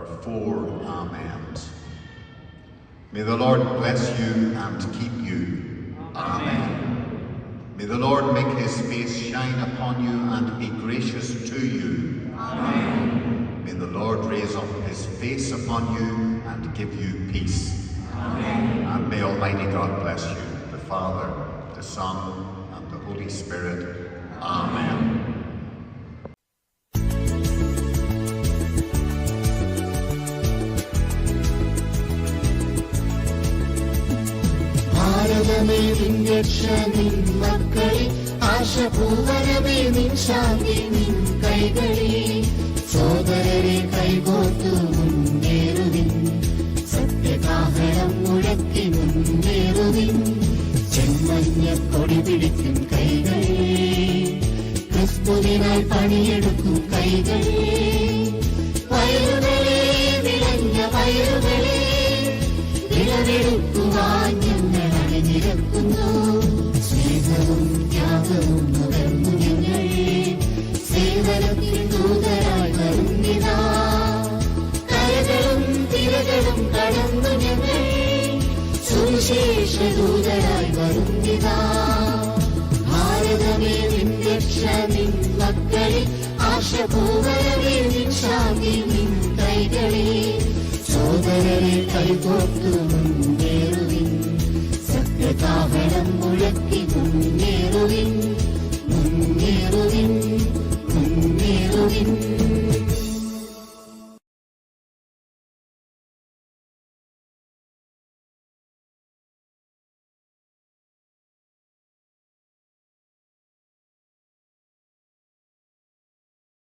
are 4 amens. May the Lord bless you and keep you. Amen. May the Lord make his face shine upon you and be gracious to you. Amen. May the Lord raise up his face upon you and give you peace. Amen. And may Almighty God bless you, the Father, the Son, and the Holy Spirit. Amen. ഭാരതമേ നിൻ രക്ഷ നിൻ മക്കളെ, ആശപൂവനമേ നിൻ ശാന്തി നിൻ കൈകളിൽ. സോദരരെ കൈകോർത്തു മുന്നേറുവിൻ, സത്യകാഹളം മുഴക്കി മുന്നേറുവിൻ. ചെമ്മഞ്ഞ കൊടി പിടിക്കും കൈകൾ, ക്രിസ്തുവിനായി പണിയെടുക്കും കൈകൾ. വയറുകളെ വിളഞ്ഞ വയറുകളെ, വിളവെടുക്കുവാൻ ഞങ്ങൾ അണിനിരക്കുന്നു. സ്നേഹവും ത്യാഗവും നുകർന്നു ഞങ്ങൾ, സേവനത്തിൽ ദൂതരായി വരുന്നിതാ. കരകളും തിരകളും കടന്നു ഞങ്ങൾ, സുവിശേഷ ദൂതരായി വരുന്നിതാ. ഭാരതമേ നിൻ രക്ഷ നിൻ മക്കളെ, ആശപൂവനമേ നിൻ ശാന്തി നിൻ കൈകളിൽ. സോദരരെ കൈകോർത്തു മുന്നേറുവിൻ, സത്യകാഹളം മുഴക്കി മുന്നേറുവിൻ, മുന്നേറുവിൻ, മുന്നേറുവിൻ.